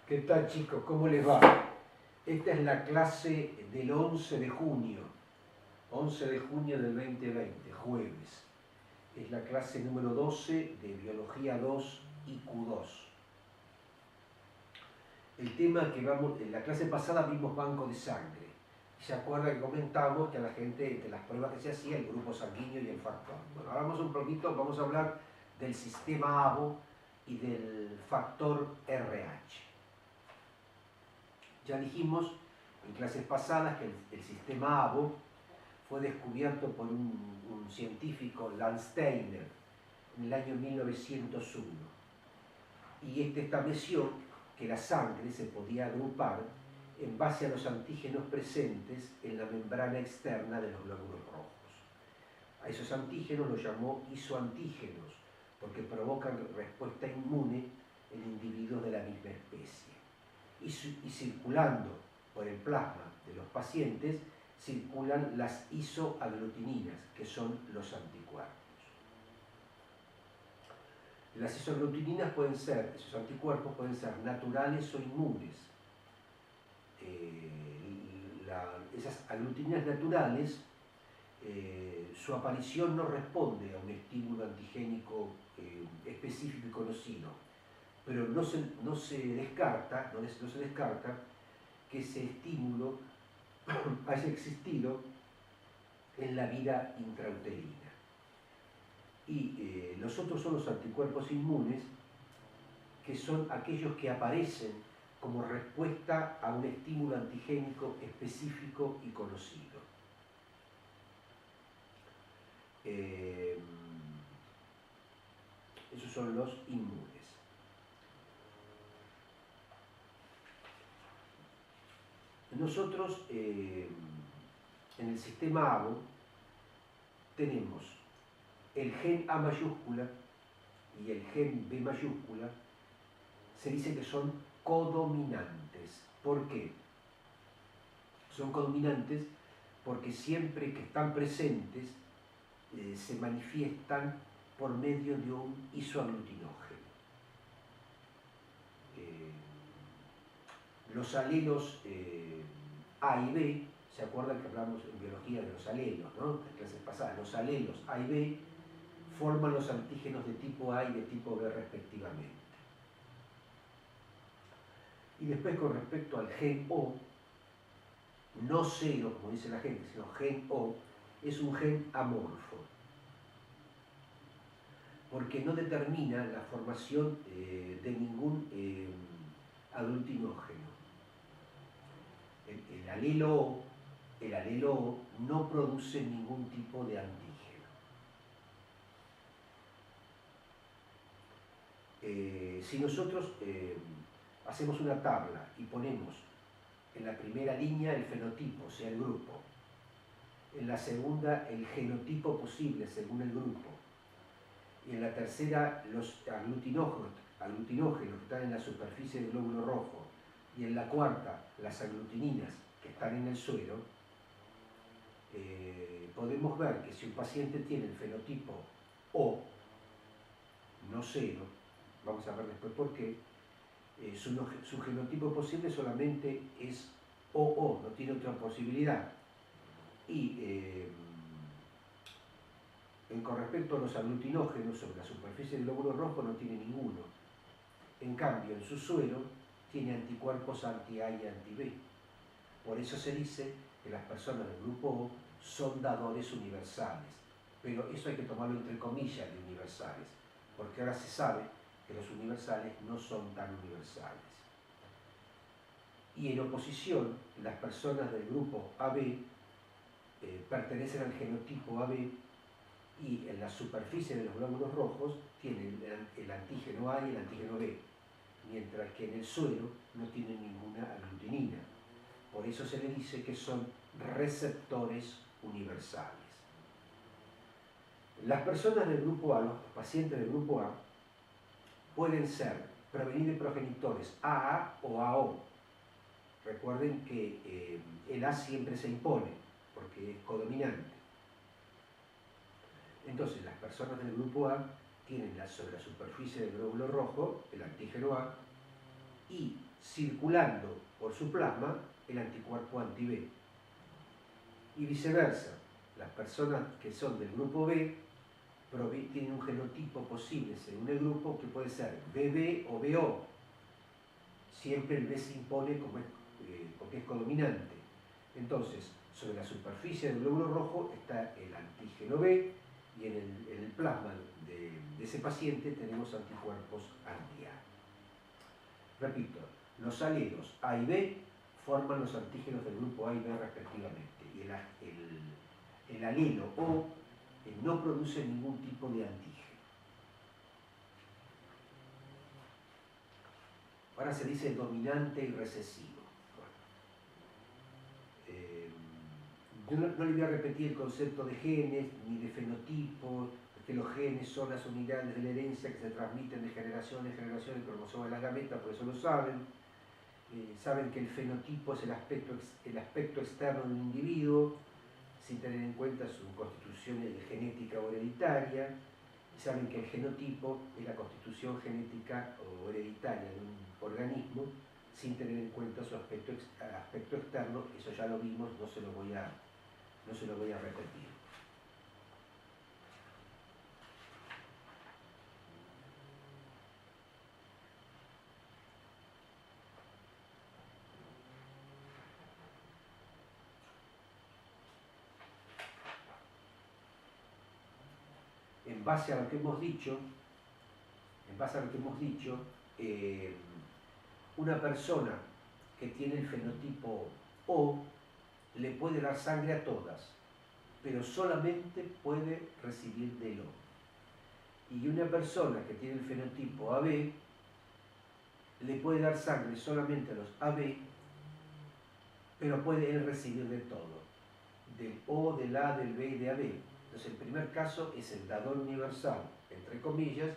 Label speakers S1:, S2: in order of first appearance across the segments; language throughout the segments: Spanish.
S1: ¿Qué tal, chicos? ¿Cómo les va? Esta es la clase del 11 de junio, 11 de junio del 2020, jueves. Es la clase número 12 de Biología 2 y Q2. El tema que vamos, en la clase pasada vimos banco de sangre. ¿Se acuerdan que comentamos que a la gente, entre las pruebas que se hacía, el grupo sanguíneo y el factor? Bueno, ahora vamos a hablar del sistema ABO y del factor RH. Ya dijimos en clases pasadas que el sistema ABO fue descubierto por un científico, Landsteiner, en el año 1901. Y este estableció que la sangre se podía agrupar en base a los antígenos presentes en la membrana externa de los glóbulos rojos. A esos antígenos los llamó isoantígenos, porque provocan respuesta inmune en individuos de la misma especie. Y circulando por el plasma de los pacientes circulan las isoaglutininas, que son los anticuerpos. Las isoaglutininas esos anticuerpos pueden ser naturales o inmunes. Esas aglutininas naturales, su aparición no responde a un estímulo antigénico específico y conocido, pero no se descarta que ese estímulo haya existido en la vida intrauterina. Y los otros son los anticuerpos inmunes, que son aquellos que aparecen como respuesta a un estímulo antigénico específico y conocido. Esos son los inmunes. Nosotros en el sistema ABO tenemos el gen A mayúscula y el gen B mayúscula. Se dice que son codominantes. ¿Por qué? Son codominantes porque siempre que están presentes se manifiestan por medio de un isoaglutinógeno. Los alelos A y B, ¿se acuerdan que hablamos en biología de los alelos, ¿no? En clases pasadas, los alelos A y B forman los antígenos de tipo A y de tipo B respectivamente. Y después, con respecto al gen O, no cero, como dice la gente, sino gen O, es un gen amorfo, porque no determina la formación de ningún aglutinógeno. El alelo O no produce ningún tipo de antígeno. Si nosotros hacemos una tabla y ponemos en la primera línea el fenotipo, o sea, el grupo, en la segunda el genotipo posible según el grupo, y en la tercera los aglutinógenos que están en la superficie del glóbulo rojo, y en la cuarta las aglutininas que están en el suero, podemos ver que si un paciente tiene el fenotipo O, no cero, vamos a ver después por qué, su genotipo posible solamente es OO, no tiene otra posibilidad. Y con respecto a los aglutinógenos sobre la superficie del glóbulo rojo no tiene ninguno. En cambio, en su suero tiene anticuerpos anti-A y anti-B. Por eso se dice que las personas del grupo O son dadores universales. Pero eso hay que tomarlo entre comillas de universales, porque ahora se sabe que los universales no son tan universales. Y en oposición, las personas del grupo AB pertenecen al genotipo AB y en la superficie de los glóbulos rojos tienen el antígeno A y el antígeno B, mientras que en el suero no tienen ninguna aglutinina. Por eso se le dice que son receptores universales. Las personas del grupo A, los pacientes del grupo A, pueden provenir de progenitores AA o AO. Recuerden que el A siempre se impone, porque es codominante. Entonces, las personas del grupo A tienen sobre la superficie del glóbulo rojo el antígeno A, y circulando por su plasma el anticuerpo anti-B. Y viceversa, las personas que son del grupo B tienen un genotipo posible según el grupo que puede ser BB o BO. Siempre el B se impone porque es codominante. Entonces, sobre la superficie del glóbulo rojo está el antígeno B y en el plasma de ese paciente tenemos anticuerpos anti-A. Repito, los alelos A y B forman los antígenos del grupo A y B respectivamente. Y el alelo O no produce ningún tipo de antígeno. Ahora se dice dominante y recesivo. Yo no le voy a repetir el concepto de genes ni de fenotipos, que los genes son las unidades de la herencia que se transmiten de generación en generación en el cromosoma de la gameta, por eso lo saben. Saben que el fenotipo es el aspecto externo de un individuo, sin tener en cuenta su constitución genética o hereditaria. Y saben que el genotipo es la constitución genética o hereditaria de un organismo, sin tener en cuenta su aspecto externo. Eso ya lo vimos, no se lo voy a repetir. En base a lo que hemos dicho, una persona que tiene el fenotipo O le puede dar sangre a todas, pero solamente puede recibir del O. Y una persona que tiene el fenotipo AB le puede dar sangre solamente a los AB, pero puede él recibir de todo, del O, del A, del B y de AB. Entonces el primer caso es el dador universal, entre comillas,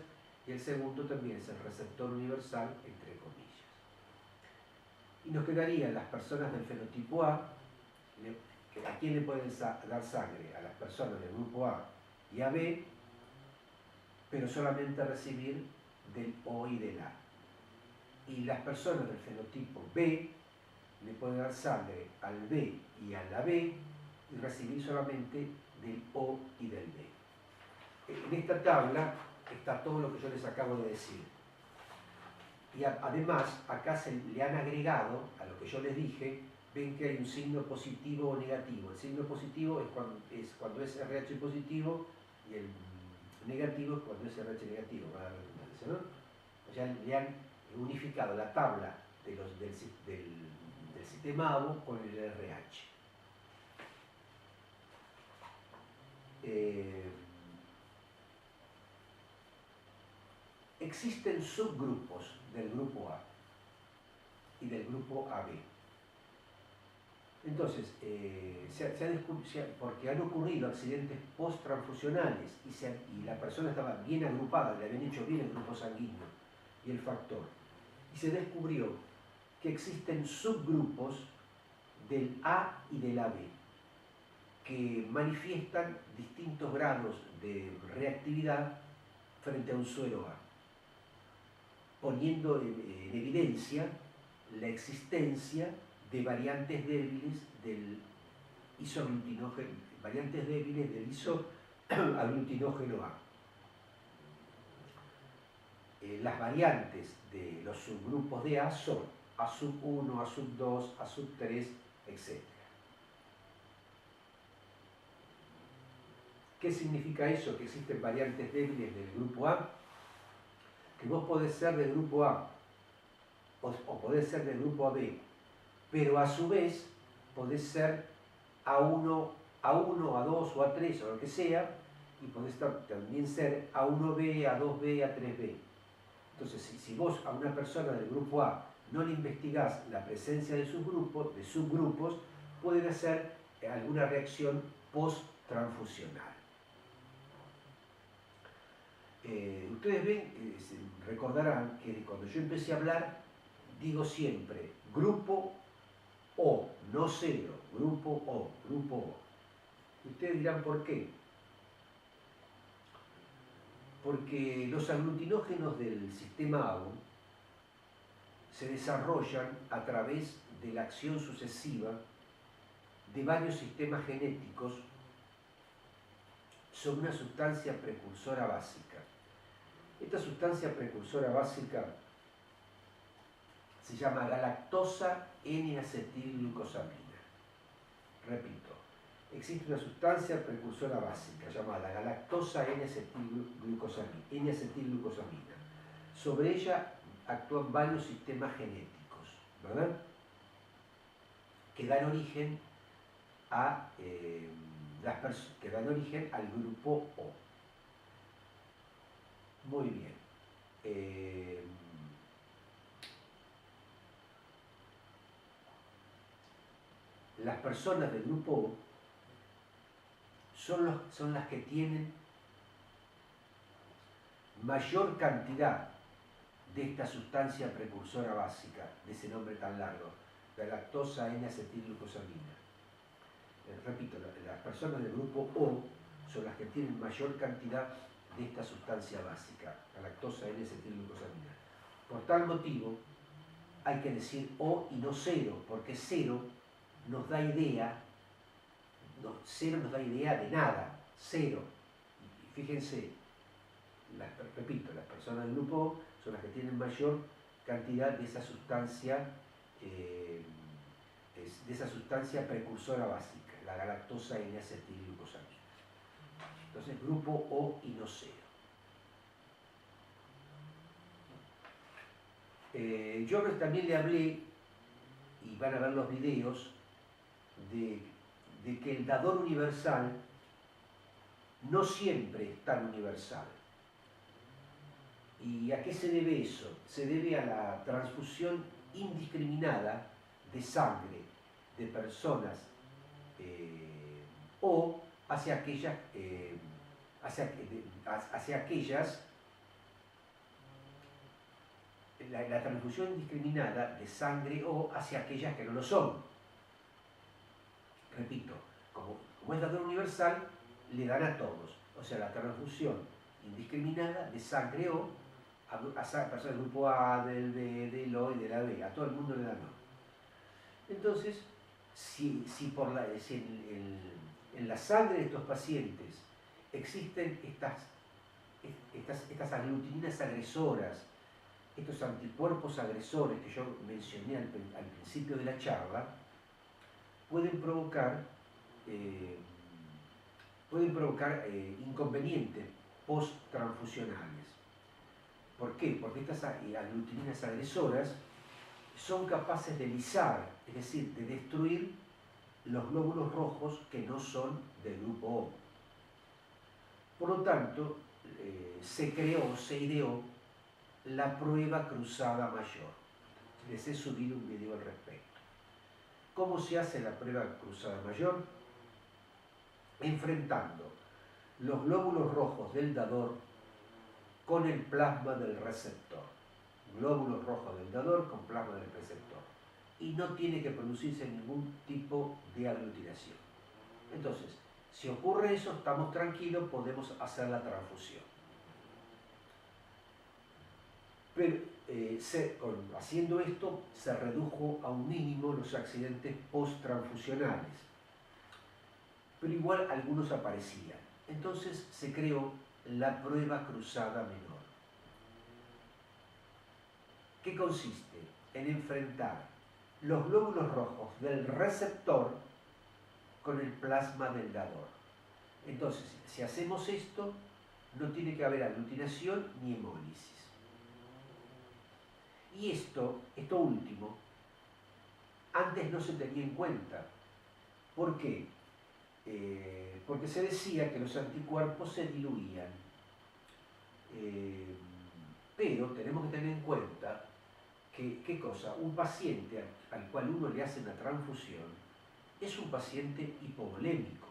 S1: y el segundo también es el receptor universal, entre comillas. Y nos quedarían las personas del fenotipo A, ¿a quién le pueden dar sangre? A las personas del grupo A y AB, pero solamente recibir del O y del A. Y las personas del fenotipo B le pueden dar sangre al B y a la B y recibir solamente del O y del B. En esta tabla está todo lo que yo les acabo de decir. Y además, acá le han agregado a lo que yo les dije, ven que hay un signo positivo o negativo. El signo positivo es cuando es RH positivo y el negativo es cuando es RH negativo, ¿no? O sea, le han unificado la tabla del sistema ABO con el RH. Existen subgrupos del grupo A y del grupo AB. Entonces, porque han ocurrido accidentes post-transfusionales y la persona estaba bien agrupada, le habían hecho bien el grupo sanguíneo y el factor, y se descubrió que existen subgrupos del A y del AB que manifiestan distintos grados de reactividad frente a un suero A, poniendo en evidencia la existencia de variantes débiles del isoaglutinógeno, isoaglutinógeno A. Las variantes de los subgrupos de A son A sub 1, A sub 2, A sub 3, etc. ¿Qué significa eso? Que existen variantes débiles del grupo A, que vos podés ser del grupo A o podés ser del grupo AB, pero a su vez podés ser A1, A2 o A3 o lo que sea, y podés también ser A1B, A2B, A3B. Entonces, si vos a una persona del grupo A no le investigás la presencia de subgrupos, pueden hacer alguna reacción post-transfusional. Ustedes ven, recordarán que cuando yo empecé a hablar, digo siempre grupo O, no cero, grupo O, grupo O. Ustedes dirán ¿por qué? Porque los aglutinógenos del sistema ABO se desarrollan a través de la acción sucesiva de varios sistemas genéticos sobre una sustancia precursora básica. Esta sustancia precursora básica se llama galactosa N-acetilglucosamina. Repito, existe una sustancia precursora básica llamada galactosa N-acetilglucosamina. Sobre ella actúan varios sistemas genéticos, ¿verdad? Que dan origen al grupo O. Muy bien. Las personas del grupo O son las que tienen mayor cantidad de esta sustancia precursora básica, de ese nombre tan largo, galactosa N-acetilglucosamina. Repito, las personas del grupo O son las que tienen mayor cantidad de esta sustancia básica, galactosa N-acetilglucosamina. Por tal motivo, hay que decir O y no 0, porque 0 nos da idea, cero nos da idea de nada, 0. Y fíjense, repito, las personas del grupo O son las que tienen mayor cantidad de esa sustancia, precursora básica, la galactosa N-acetilglucosamina. Entonces, grupo O y no 0. Yo también le hablé, y van a ver los videos, de que el dador universal no siempre es tan universal. ¿Y a qué se debe eso? Se debe a la transfusión indiscriminada de sangre de personas o hacia aquellas, la transfusión indiscriminada de sangre o hacia aquellas que no lo son. Repito, como es dador universal, le dan a todos. O sea, la transfusión indiscriminada de sangre O a personas del grupo A, del B, del O y de la B. A todo el mundo le dan O. Entonces, si en la sangre de estos pacientes existen estas aglutininas agresoras, estos anticuerpos agresores que yo mencioné al principio de la charla, pueden provocar inconvenientes post-transfusionales. ¿Por qué? Porque estas aglutininas agresoras son capaces de lisar, es decir, de destruir los glóbulos rojos que no son del grupo O. Por lo tanto, se ideó la prueba cruzada mayor. Les he subido un video al respecto. ¿Cómo se hace la prueba cruzada mayor? Enfrentando los glóbulos rojos del dador con el plasma del receptor. Glóbulos rojos del dador con plasma del receptor. Y no tiene que producirse ningún tipo de aglutinación. Entonces, si ocurre eso, estamos tranquilos, podemos hacer la transfusión. Pero haciendo esto, se redujo a un mínimo los accidentes post-transfusionales. Pero igual algunos aparecían. Entonces se creó la prueba cruzada menor. ¿Qué consiste? En enfrentar los glóbulos rojos del receptor con el plasma del dador. Entonces, si hacemos esto, no tiene que haber aglutinación ni hemólisis. Y esto último, antes no se tenía en cuenta. ¿Por qué? Porque se decía que los anticuerpos se diluían. Pero tenemos que tener en cuenta que, ¿qué cosa? Un paciente al cual uno le hace una transfusión es un paciente hipovolémico,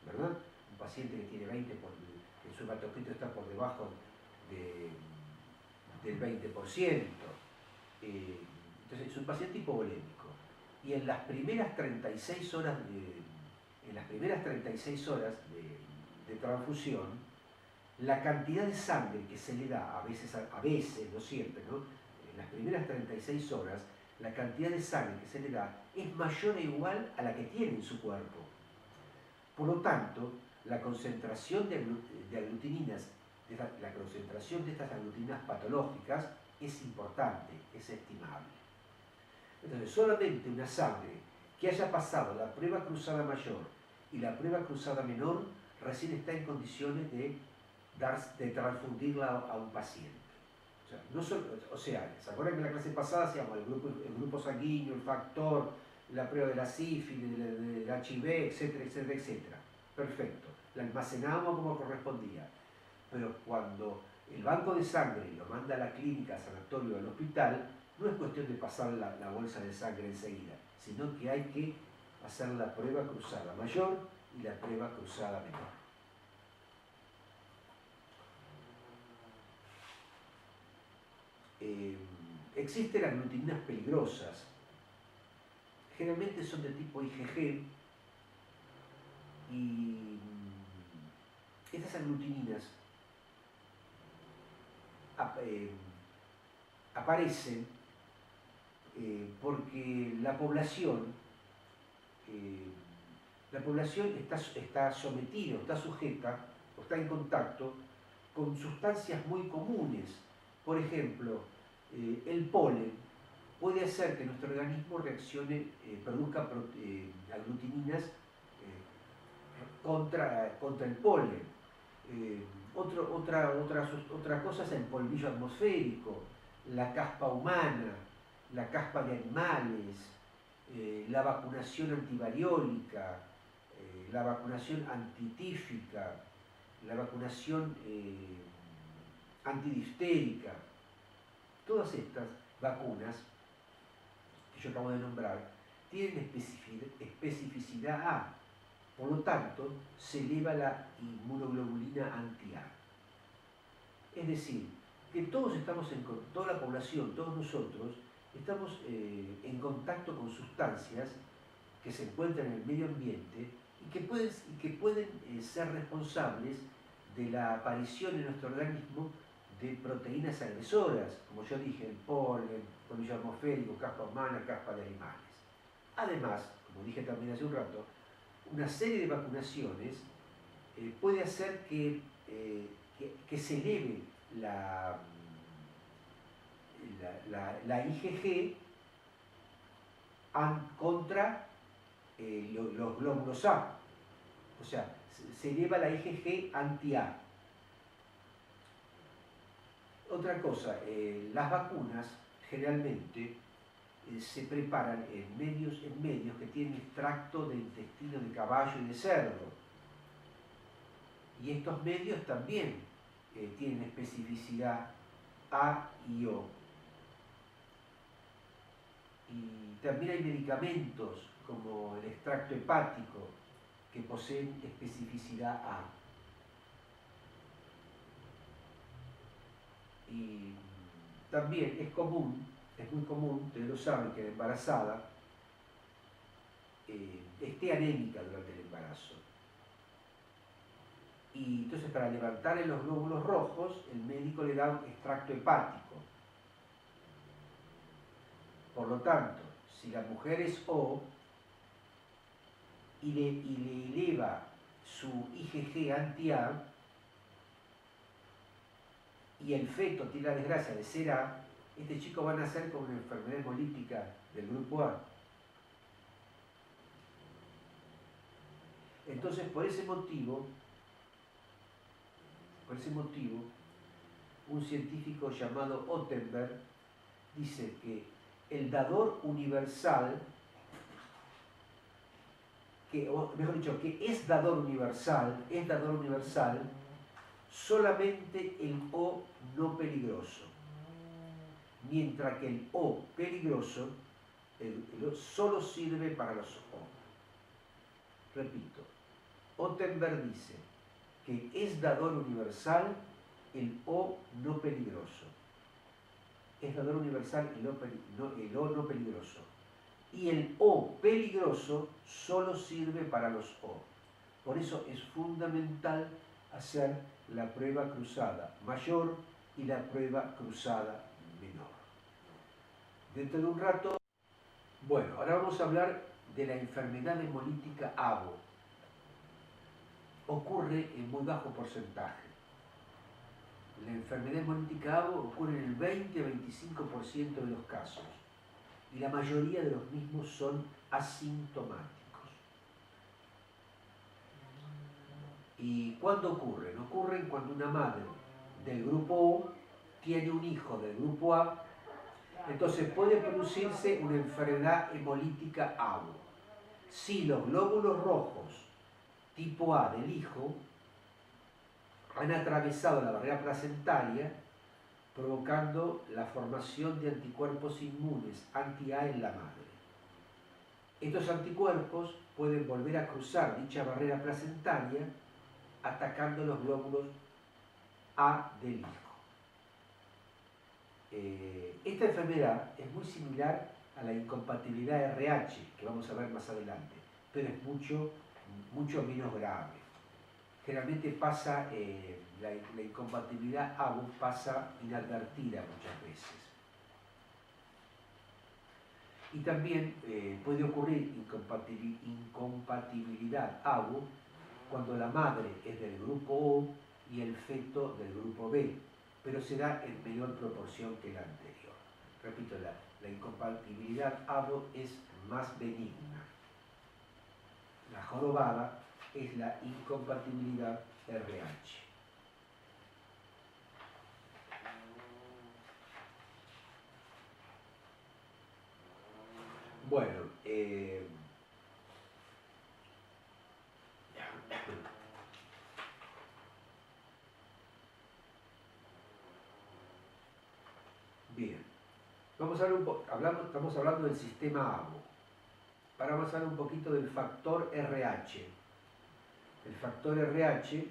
S1: ¿verdad? Un paciente que tiene 20, que su hematocrito está por debajo del 20%. Entonces es un paciente hipovolémico. Y en las primeras 36 horas de transfusión, la cantidad de sangre que se le da, a veces, no siempre, ¿no? en las primeras 36 horas, la cantidad de sangre que se le da es mayor o igual a la que tiene en su cuerpo. Por lo tanto, la concentración de aglutininas, la concentración de estas aglutininas patológicas es importante, es estimable. Entonces, solamente una sangre que haya pasado la prueba cruzada mayor y la prueba cruzada menor recién está en condiciones de transfundirla a un paciente. ¿Se acuerdan que en la clase pasada hacíamos el grupo sanguíneo, el factor, la prueba de la sífilis, del HIV, etcétera, etcétera, etcétera? Perfecto, la almacenábamos como correspondía. Pero cuando el banco de sangre lo manda a la clínica, al sanatorio o al hospital, no es cuestión de pasar la bolsa de sangre enseguida, sino que hay que hacer la prueba cruzada mayor y la prueba cruzada menor. Existen aglutininas peligrosas, generalmente son de tipo IgG, y estas aglutininas aparecen porque la población está sometida, está sujeta, o está en contacto con sustancias muy comunes. Por ejemplo, el polen puede hacer que nuestro organismo reaccione, produzca aglutininas contra el polen. Otra cosa es el polvillo atmosférico, la caspa humana, la caspa de animales, la vacunación antivariólica, la vacunación antitífica, la vacunación antidiftérica. Todas estas vacunas que yo acabo de nombrar tienen especificidad A. Por lo tanto, se eleva la inmunoglobulina anti-A. Es decir, que toda la población, todos nosotros, estamos en contacto con sustancias que se encuentran en el medio ambiente y que pueden ser responsables de la aparición en nuestro organismo de proteínas agresoras, como yo dije, el polen, polvillo atmosférico, caspa humana, caspa de animales. Además, como dije también hace un rato, una serie de vacunaciones puede hacer que se eleve la IgG contra los glóbulos A. O sea, se eleva la IgG anti-A. Otra cosa, las vacunas generalmente se preparan en medios que tienen extracto de intestino de caballo y de cerdo. Y estos medios también tienen especificidad A y O. Y también hay medicamentos como el extracto hepático que poseen especificidad A. Y también es muy común, ustedes lo saben, que la embarazada esté anémica durante el embarazo. Y entonces, para levantarle los glóbulos rojos, el médico le da un extracto hepático. Por lo tanto, si la mujer es O y le eleva su IgG anti-A y el feto tiene la desgracia de ser A, este chico va a nacer con una enfermedad hemolítica del grupo A. Entonces, por ese motivo, un científico llamado Ottenberg dice que el dador universal, que es dador universal solamente el O no peligroso, mientras que el O peligroso solo sirve para los O. Repito, Ottenberg dice que es dador universal el O no peligroso. Es dador universal el O no peligroso. Y el O peligroso solo sirve para los O. Por eso es fundamental hacer la prueba cruzada mayor y la prueba cruzada menor. dentro de un rato. Bueno, ahora vamos a hablar de la enfermedad hemolítica ABO. Ocurre en muy bajo porcentaje. La enfermedad hemolítica ABO ocurre en el 20-25% de los casos y la mayoría de los mismos son asintomáticos. ¿Y cuándo ocurren? Ocurren cuando una madre del grupo O tiene un hijo del grupo A, entonces puede producirse una enfermedad hemolítica ABO. Si los glóbulos rojos tipo A del hijo han atravesado la barrera placentaria, provocando la formación de anticuerpos inmunes anti-A en la madre. Estos anticuerpos pueden volver a cruzar dicha barrera placentaria atacando los glóbulos A del hijo. Esta enfermedad es muy similar a la incompatibilidad RH, que vamos a ver más adelante, pero es mucho menos grave. Generalmente pasa, la incompatibilidad ABO pasa inadvertida muchas veces. Y también puede ocurrir incompatibilidad ABO cuando la madre es del grupo O y el feto del grupo B, pero se da en menor proporción que la anterior. Repito, la incompatibilidad ABO es más benigna. La jorobada es la incompatibilidad RH. Bueno, bien. Estamos hablando del sistema ABO. Ahora vamos a hablar un poquito del factor RH. El factor RH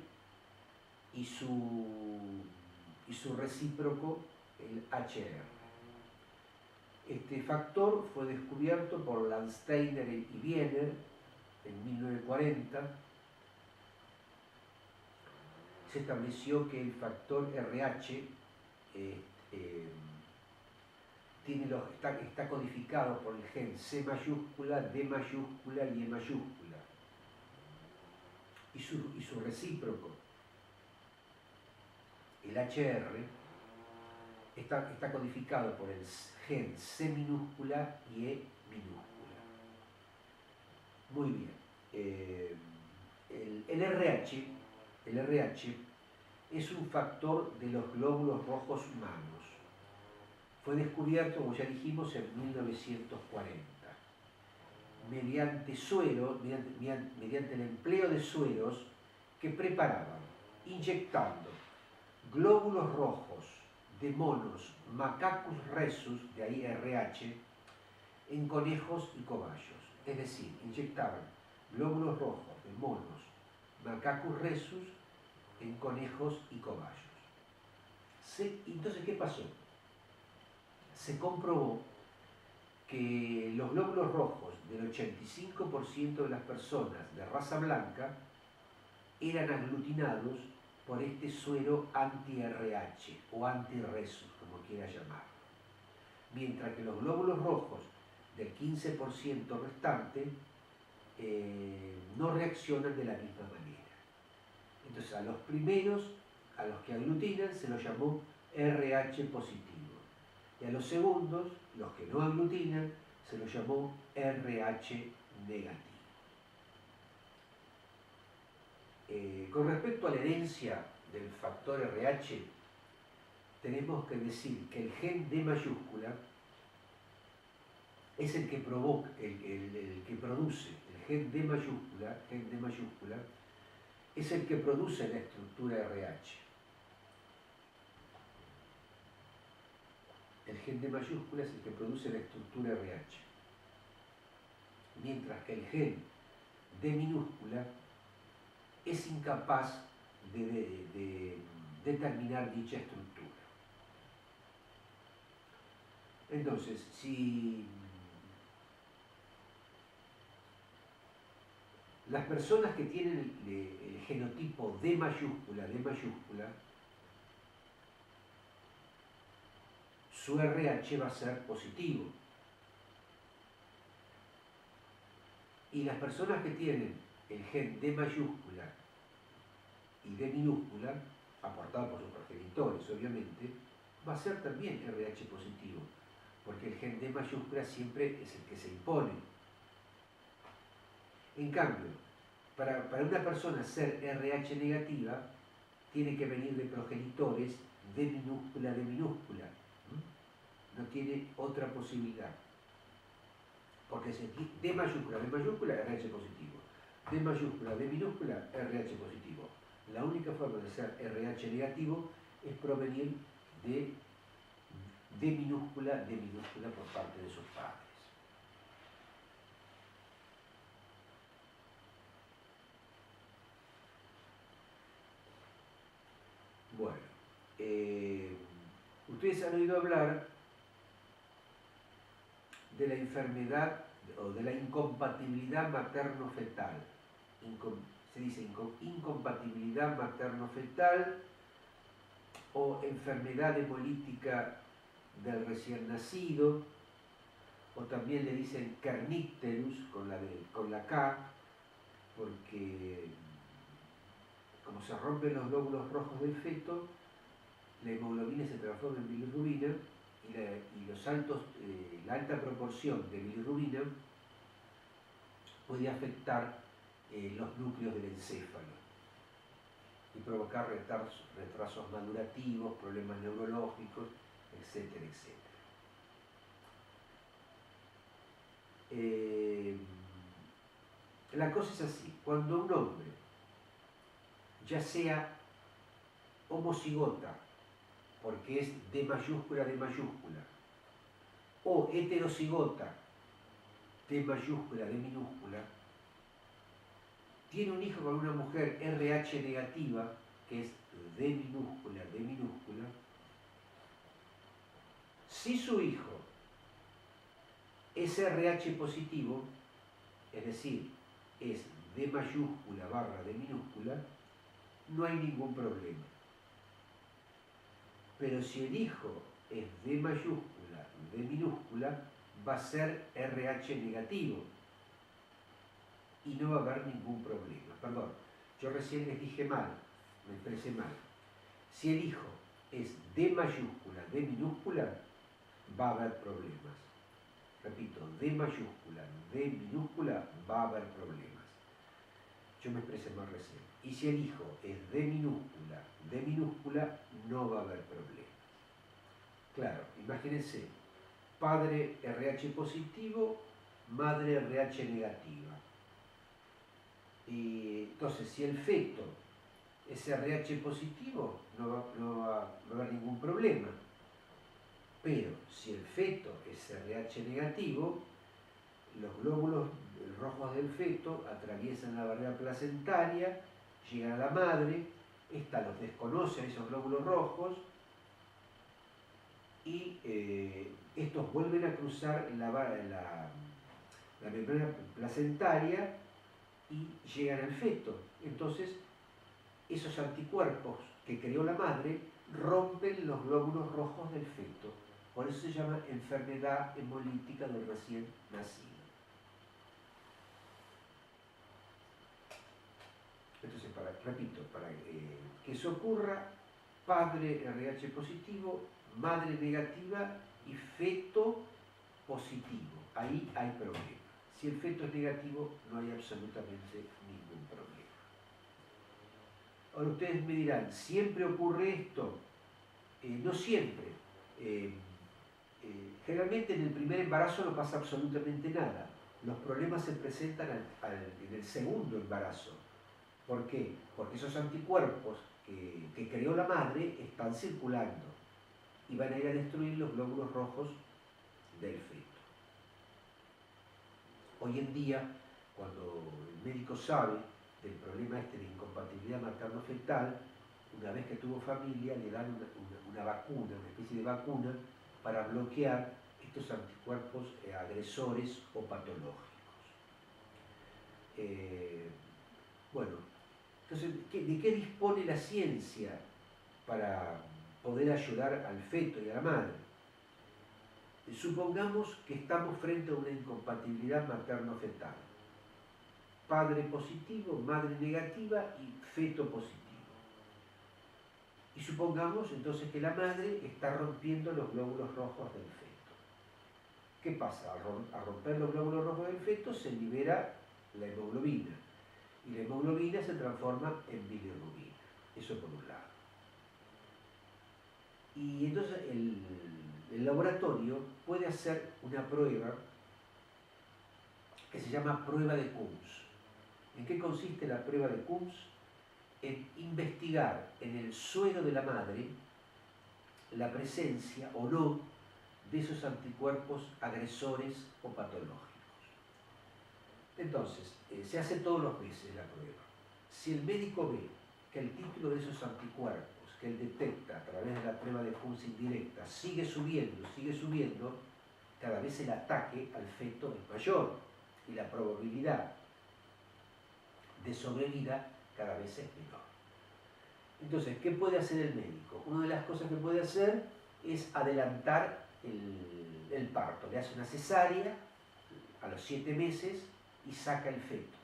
S1: y su recíproco, el HR. Este factor fue descubierto por Landsteiner y Wiener en 1940. Se estableció que el factor RH está codificado por el gen C mayúscula, D mayúscula y E mayúscula. Y su recíproco, el HR, está codificado por el gen C minúscula y E minúscula. Muy bien. El RH es un factor de los glóbulos rojos humanos. Fue descubierto, como ya dijimos, en 1940. Mediante el empleo de sueros que preparaban, inyectando glóbulos rojos de monos Macacus rhesus, de ahí RH, en conejos y cobayos. Es decir, inyectaban glóbulos rojos de monos Macacus rhesus en conejos y cobayos. Entonces, ¿qué pasó? Se comprobó que los glóbulos rojos del 85% de las personas de raza blanca eran aglutinados por este suero anti-RH o anti-rhesus, como quiera llamarlo. Mientras que los glóbulos rojos del 15% restante no reaccionan de la misma manera. Entonces, a los primeros, a los que aglutinan, se los llamó RH positivo. Y a los segundos, los que no aglutinan, se los llamó RH negativo. Con respecto a la herencia del factor RH, tenemos que decir que el gen D mayúscula es el que provoca, el que produce, el gen D mayúscula es el que produce la estructura RH. El gen D mayúscula es el que produce la estructura RH. Mientras que el gen D minúscula es incapaz de determinar dicha estructura. Entonces, si las personas que tienen el genotipo D mayúscula, su RH va a ser positivo. Y las personas que tienen el gen D mayúscula y D minúscula, aportado por sus progenitores obviamente, va a ser también RH positivo, porque el gen D mayúscula siempre es el que se impone. En cambio, para una persona ser RH negativa, tiene que venir de progenitores D minúscula, D minúscula. No tiene otra posibilidad. Porque es D mayúscula, RH positivo. D mayúscula, D minúscula, RH positivo. La única forma de ser RH negativo es provenir de D minúscula por parte de sus padres. Bueno, ustedes han oído hablar de la enfermedad o de la incompatibilidad materno-fetal. Se dice incompatibilidad materno-fetal o enfermedad hemolítica del recién nacido, o también le dicen kernicterus con la K, porque como se rompen los glóbulos rojos del feto, la hemoglobina se transforma en bilirrubina y la alta proporción de bilirrubina puede afectar los núcleos del encéfalo y provocar retrasos madurativos, problemas neurológicos, etcétera, etcétera. La cosa es así: cuando un hombre, ya sea homocigota, porque es D mayúscula, o heterocigota, D mayúscula, D minúscula, tiene un hijo con una mujer RH negativa, que es D minúscula, si su hijo es RH positivo, es decir, es D mayúscula barra D minúscula, no hay ningún problema. Pero si el hijo es D mayúscula, D minúscula, va a ser RH negativo y no va a haber ningún problema. Perdón, yo recién les dije mal, me expresé mal. Si el hijo es D mayúscula, D minúscula, va a haber problemas. Repito, D mayúscula, D minúscula, va a haber problemas. Yo me expresé mal recién. Y si el hijo es D minúscula, no va a haber problemas. Claro, imagínense, padre RH positivo, madre RH negativa. Y entonces, si el feto es RH positivo, no va a haber ningún problema. Pero si el feto es RH negativo, los glóbulos rojos del feto atraviesan la barrera placentaria, llegan a la madre, ésta los desconoce a esos glóbulos rojos y estos vuelven a cruzar la membrana placentaria y llegan al feto. Entonces, esos anticuerpos que creó la madre rompen los glóbulos rojos del feto. Por eso se llama enfermedad hemolítica del recién nacido. Entonces, repito, para que eso ocurra, padre RH positivo, madre negativa y feto positivo. Ahí hay problema. Si el feto es negativo, no hay absolutamente ningún problema. Ahora ustedes me dirán, ¿siempre ocurre esto? No siempre. Generalmente en el primer embarazo no pasa absolutamente nada. Los problemas se presentan en el segundo embarazo. ¿Por qué? Porque esos anticuerpos que creó la madre están circulando y van a ir a destruir los glóbulos rojos del feto. Hoy en día, cuando el médico sabe del problema de incompatibilidad materno-fetal, una vez que tuvo familia, le dan una vacuna, una especie de vacuna, para bloquear estos anticuerpos agresores o patológicos. Bueno, entonces, ¿de qué dispone la ciencia para poder ayudar al feto y a la madre? supongamos que estamos frente a una incompatibilidad materno-fetal. Padre positivo, madre negativa y feto positivo. Y supongamos entonces que la madre está rompiendo los glóbulos rojos del feto. ¿Qué pasa? Al romper los glóbulos rojos del feto se libera la hemoglobina. Y la hemoglobina se transforma en bilirrubina. Eso por un lado. Y entonces el laboratorio puede hacer una prueba que se llama prueba de Coombs. ¿En qué consiste la prueba de Coombs? En investigar en el suero de la madre la presencia o no de esos anticuerpos agresores o patológicos. Entonces, se hace todos los meses la prueba. Si el médico ve que el título de esos anticuerpos que él detecta a través de la prueba de Coombs indirecta sigue subiendo, cada vez el ataque al feto es mayor y la probabilidad de sobrevida cada vez es menor. Entonces, ¿qué puede hacer el médico? Una de las cosas que puede hacer es adelantar el parto. Le hace una cesárea a los 7 meses y saca el feto.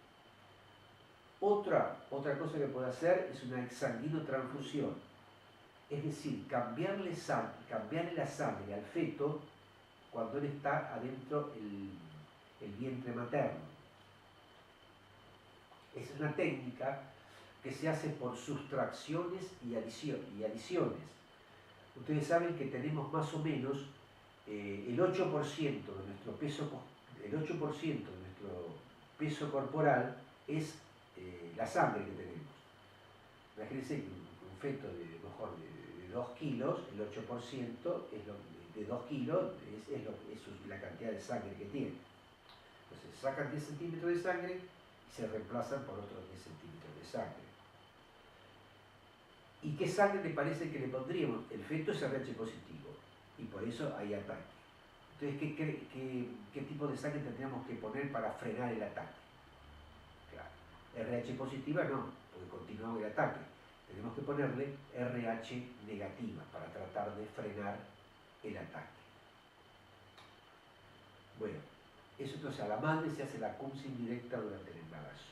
S1: Otra cosa que puede hacer es una exsanguinotransfusión, es decir, cambiarle la sangre al feto cuando él está adentro el vientre materno. Es una técnica que se hace por sustracciones y adiciones. Ustedes saben que tenemos más o menos el 8% de nuestro peso corporal es la sangre que tenemos. Imagínense que un feto de 2 kilos, el 8% de 2 kilos es la cantidad de sangre que tiene. Entonces sacan 10 centímetros de sangre y se reemplazan por otros 10 centímetros de sangre. ¿Y qué sangre le parece que le pondríamos? El feto es RH positivo y por eso hay ataque. Entonces, ¿qué tipo de sangre tendríamos que poner para frenar el ataque? Claro, RH positiva no, porque continúa el ataque. Tenemos que ponerle RH negativa para tratar de frenar el ataque. Bueno, eso entonces a la madre se hace la Coombs indirecta durante el embarazo.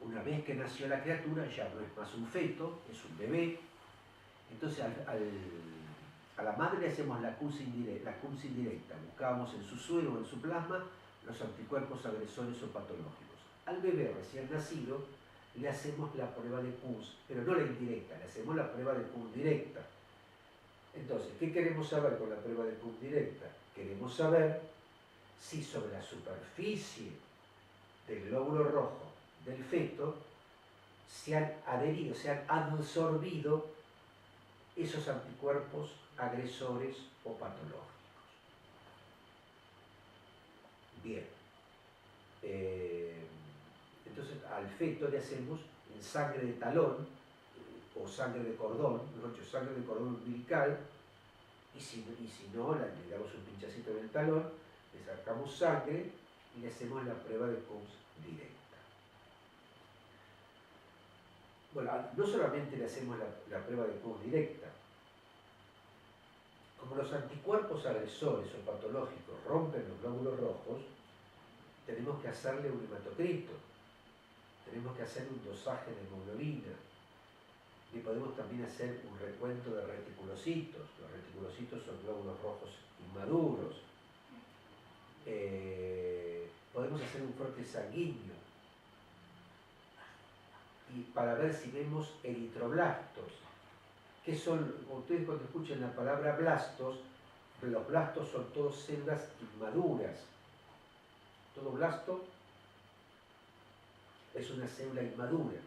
S1: Una vez que nació la criatura ya no es más un feto, es un bebé. Entonces a la madre le hacemos la Coombs indirecta, buscamos en su suero o en su plasma los anticuerpos agresores o patológicos. Al bebé recién nacido le hacemos la prueba de Coombs, pero no la indirecta, le hacemos la prueba de Coombs directa. Entonces, ¿qué queremos saber con la prueba de Coombs directa? Queremos saber si sobre la superficie del glóbulo rojo del feto se han adherido, se han absorbido esos anticuerpos agresores o patológicos. Bien. Entonces al feto le hacemos en sangre de talón o sangre de cordón, sangre de cordón umbilical, y si no, le damos un pinchacito en el talón, le sacamos sangre y le hacemos la prueba de Coombs directa. Bueno, no solamente le hacemos la prueba de Coombs directa, como los anticuerpos agresores o patológicos rompen los glóbulos rojos, tenemos que hacerle un hematocrito, tenemos que hacer un dosaje de hemoglobina, y podemos también hacer un recuento de reticulocitos. Los reticulocitos son glóbulos rojos inmaduros. Podemos hacer un frote sanguíneo y para ver si vemos eritroblastos, que son, ustedes cuando escuchan la palabra blastos, los blastos son todas células inmaduras. Todo blasto es una célula inmadura.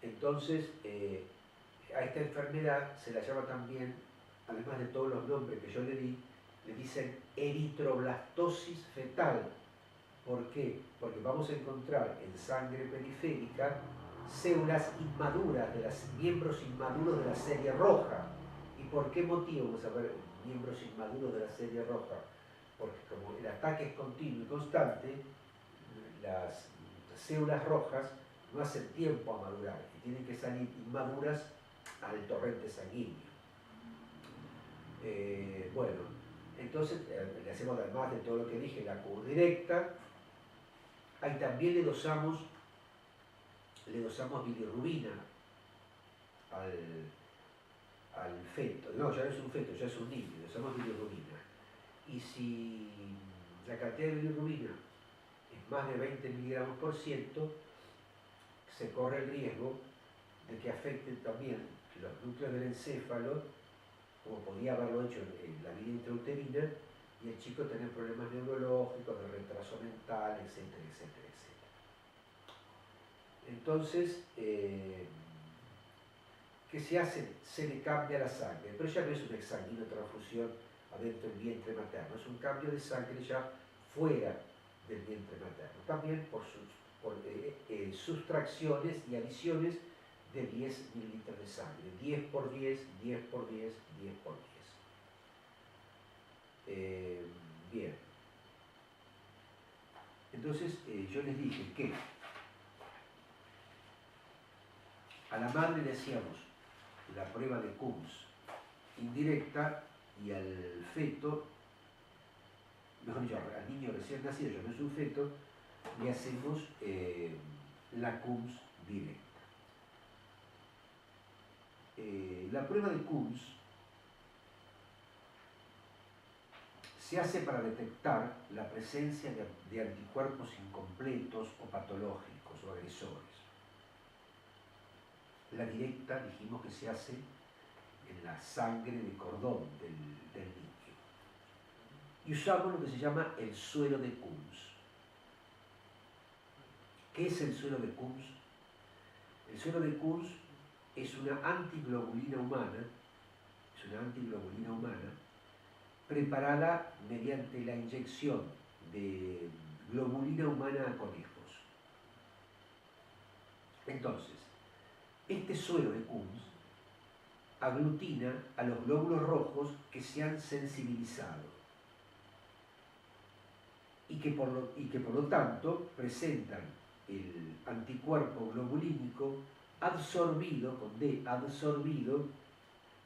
S1: Entonces, a esta enfermedad se la llama también, además de todos los nombres que yo le di, le dicen eritroblastosis fetal. ¿Por qué? Porque vamos a encontrar en sangre periférica células inmaduras, miembros inmaduros de la serie roja. ¿Y por qué motivo vamos a ver miembros inmaduros de la serie roja? Porque como el ataque es continuo y constante, las células rojas no hacen tiempo a madurar y tienen que salir inmaduras al torrente sanguíneo. Bueno, entonces le hacemos, además de todo lo que dije, la Q directa. Ahí también le dosamos bilirrubina al feto. No, ya no es un feto, ya es un niño, le dosamos bilirrubina. Y si la cantidad de bilirrubina es más de 20 miligramos por ciento, se corre el riesgo de que afecten también los núcleos del encéfalo, como podía haberlo hecho en la vida intrauterina, y el chico tener problemas neurológicos, de retraso mental, etcétera, etcétera, etcétera. Entonces, ¿qué se hace? Se le cambia la sangre, pero ya no es una exsanguinotransfusión adentro del vientre materno, es un cambio de sangre ya fuera del vientre materno, también por sustracciones y adiciones de 10 mililitros de sangre, 10 por 10, 10 por 10, 10 por 10. Bien, entonces yo les dije que a la madre le hacíamos la prueba de Coombs indirecta y al feto, mejor dicho, al niño recién nacido, ya no es un feto, le hacemos la Coombs directa. La prueba de Coombs se hace para detectar la presencia de anticuerpos incompletos o patológicos o agresores. La directa dijimos que se hace en la sangre de cordón del niño. Y usamos lo que se llama el suero de Coombs. ¿Qué es el suero de Coombs? El suero de Coombs es una antiglobulina humana, preparada mediante la inyección de globulina humana a conejos. Entonces, este suero de Coombs aglutina a los glóbulos rojos que se han sensibilizado y que por lo tanto presentan el anticuerpo globulínico absorbido, con D, absorbido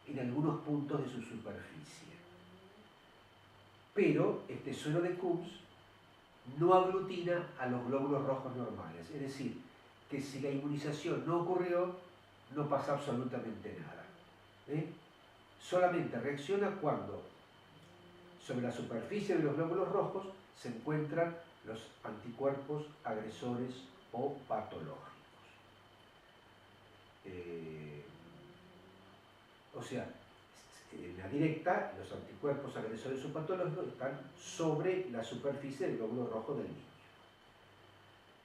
S1: en algunos puntos de su superficie. Pero este suero de Coombs no aglutina a los glóbulos rojos normales, es decir, que si la inmunización no ocurrió, no pasa absolutamente nada. Solamente reacciona cuando sobre la superficie de los glóbulos rojos se encuentran los anticuerpos agresores o patológicos. O sea, en la directa, los anticuerpos agresores o patológicos están sobre la superficie del glóbulo rojo del niño.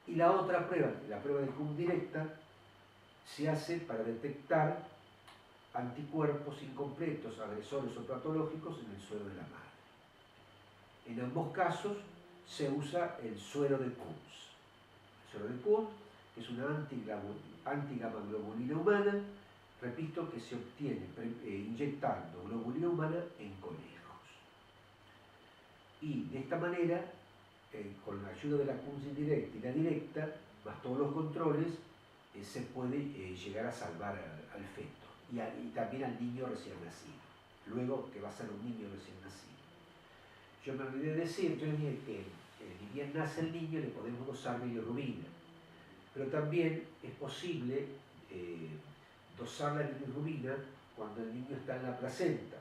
S1: Y la otra prueba, la prueba de Coombs directa, se hace para detectar anticuerpos incompletos, agresores o patológicos en el suero de la madre. En ambos casos se usa el suero de Coombs. El suero de Coombs es una antigamaglobulina humana, repito, que se obtiene inyectando globulina humana en conejos. Y de esta manera, con la ayuda de la Coombs indirecta y la directa, más todos los controles, se puede llegar a salvar al feto y también al niño recién nacido, luego que va a ser un niño recién nacido. Yo me olvidé de decir, yo les dije que ni bien nace el niño le podemos dosar bilirrubina, pero también es posible dosar la bilirrubina cuando el niño está en la placenta.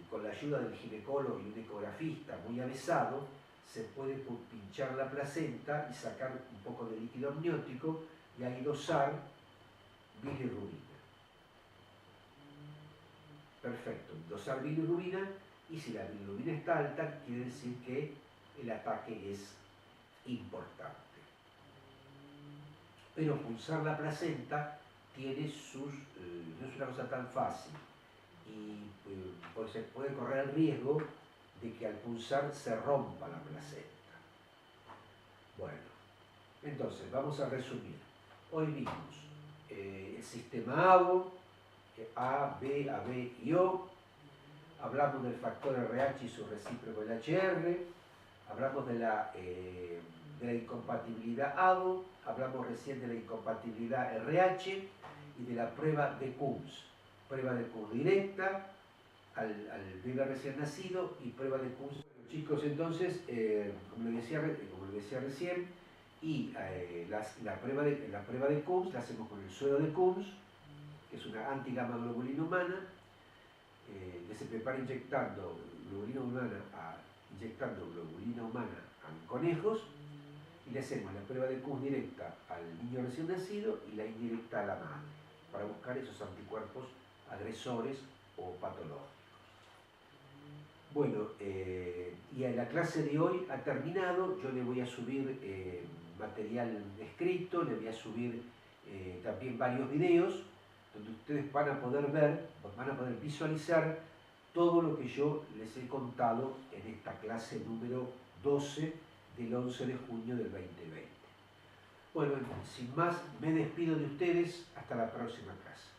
S1: Con la ayuda del ginecólogo y un ecografista muy avesado, se puede pinchar la placenta y sacar un poco de líquido amniótico y ahí dosar bilirrubina. Perfecto, dosar bilirrubina, y si la bilirrubina está alta, quiere decir que el ataque es importante. Pero punzar la placenta tiene no es una cosa tan fácil y pues se puede correr el riesgo de que al punzar se rompa la placenta. Bueno, entonces vamos a resumir. Hoy vimos el sistema ABO, A, B y O. Hablamos del factor RH y su recíproco LHR. Hablamos de la incompatibilidad ABO. Hablamos recién de la incompatibilidad RH y de la prueba de Coombs. Prueba de Coombs directa, al bebé recién nacido y prueba de CUMS. Bueno, chicos, entonces, como les decía recién, y la prueba de CUMS la hacemos con el suero de CUMS, que es una antigamma globulina humana, que se prepara inyectando globulina humana a conejos, y le hacemos la prueba de CUS directa al niño recién nacido y la indirecta a la madre, para buscar esos anticuerpos agresores o patológicos. Bueno, y la clase de hoy ha terminado. Yo le voy a subir material escrito, le voy a subir también varios videos donde ustedes van a poder ver, van a poder visualizar todo lo que yo les he contado en esta clase número 12 del 11 de junio del 2020. Bueno, sin más, me despido de ustedes. Hasta la próxima clase.